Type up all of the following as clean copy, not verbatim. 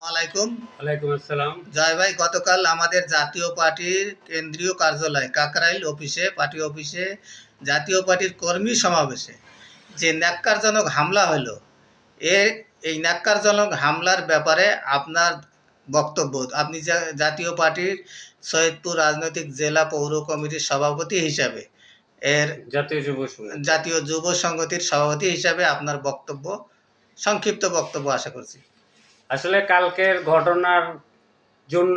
আলাইকুম। ওয়ালাইকুম আসসালাম। জয় ভাই, গতকাল আমাদের জাতীয় পার্টির কেন্দ্রীয় কার্যালয় কাকরাইল অফিসে পার্টি অফিসে জাতীয় পার্টির কর্মী সমাবেশে যে ন্যাক্কারজনক হামলা হলো, এই ন্যাক্কারজনক হামলার ব্যাপারে আপনার বক্তব্য। আপনি জাতীয় পার্টির সৈয়দপুর রাজনৈতিক জেলা পৌর কমিটির সভাপতি হিসাবে, এর জাতীয় যুব সংগতির সভাপতি হিসাবে আপনার বক্তব্য, সংক্ষিপ্ত বক্তব্য আশা করছি। আসলে কালকের ঘটনার জন্য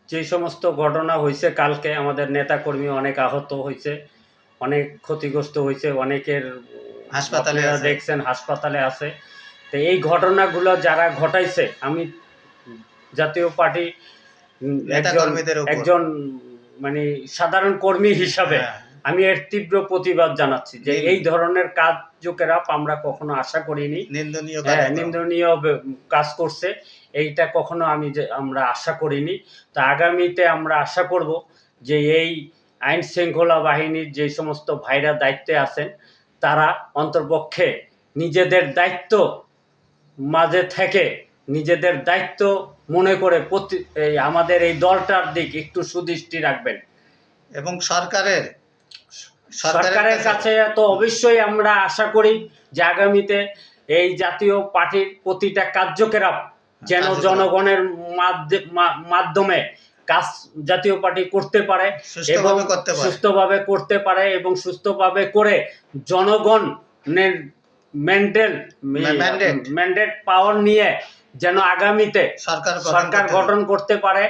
যে সমস্ত ঘটনা হয়েছে, কালকে আমাদের নেতাকর্মী অনেক আহত হয়েছে, অনেক ক্ষতিগ্রস্ত হয়েছে, অনেকের হাসপাতালে দেখছেন হাসপাতালে আছে। তো এই ঘটনাগুলো যারা ঘটাইছে, আমি জাতীয় পার্টি একজন মানে সাধারণ কর্মী হিসাবে আমি এর তীব্র প্রতিবাদ জানাচ্ছি যে এই ধরনের কার্যকলাপ আমরা কখনো আশা করিনি। নিন্দনীয় কাজ করছে, এইটা কখনো আমরা আশা করিনি। তা আগামীতে আমরা আশা করব যে এই আইন শৃঙ্খলা বাহিনীর যে সমস্ত ভাইরা দায়িত্বে আছেন, তারা অন্তর্পক্ষে নিজেদের দায়িত্ব মাঝে থেকে নিজেদের দায়িত্ব মনে করে আমাদের এই দলটার দিক একটু সুদৃষ্টি রাখবেন। এবং সরকারের কাছে তো অবশ্যই আমরা আশা করি যে আগামীতে এই জাতীয় পার্টির প্রতিটা কার্যকলাপ যেন জনগণের মাধ্যমে কাজ জাতীয় পার্টি করতে পারে এবং সুস্থভাবে করতে পারে এবং সুস্থভাবে করে জনগণের ম্যান্ডেট পাওয়ার নিয়ে যেন আগামীতে সরকার গঠন করতে পারে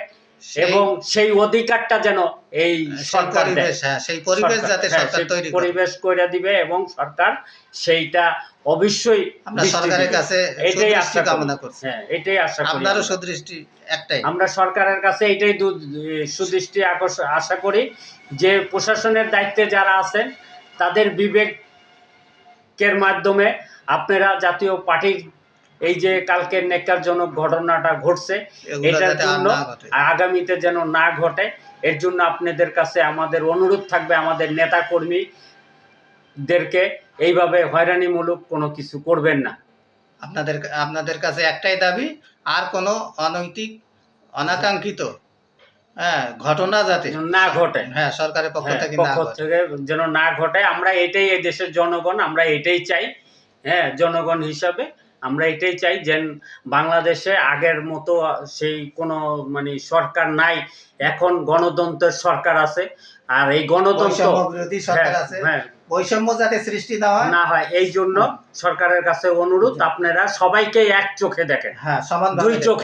এবং সেই অধিকারটা যেন এই সরকার পরিবেশ করে দিবে এবং সরকার সেইটা অবশ্যই সরকারের কাছে এটাই আশা কামনা করছি। এটাই আশা করি, আপনারও সুদৃষ্টি একটাই, আমরা সরকারের কাছে এটাই সুদৃষ্টি আশা করি যে প্রশাসনের দায়িত্বে যারা আছেন তাদের বিবেকের মাধ্যমে আপনারা জাতীয় পার্টির এই যে কালকের ন্যাক্কারজনক ঘটনাটা ঘটছে, এটার জন্য আগামীতে যেন না ঘটে, এর জন্য আপনাদের কাছে আমাদের অনুরোধ থাকবে, আমাদের নেতা কর্মীদেরকে এইভাবে হয়রানিমূলক কোনো কিছু করবেন না। আপনাদের কাছে একটাই দাবি, আর কোনো অনৈতিক অনাকাঙ্ক্ষিত ঘটনা যাতে না ঘটে, সরকারের পক্ষ থেকে যেন না ঘটে। আমরা এটাই, এই দেশের জনগণ আমরা এটাই চাই। জনগণ হিসাবে আমরা এটাই চাই যে বাংলাদেশে আগের মতো সেই কোনো মানে সরকার নাই, এখন গণতন্ত্রের সরকার আছে। আর এই গণতন্ত্র বৈষম্য যাতে সৃষ্টি না হয় এই জন্য সরকারের কাছে অনুরোধ, আপনারা সবাইকে এক চোখে দেখেন, দুই চোখে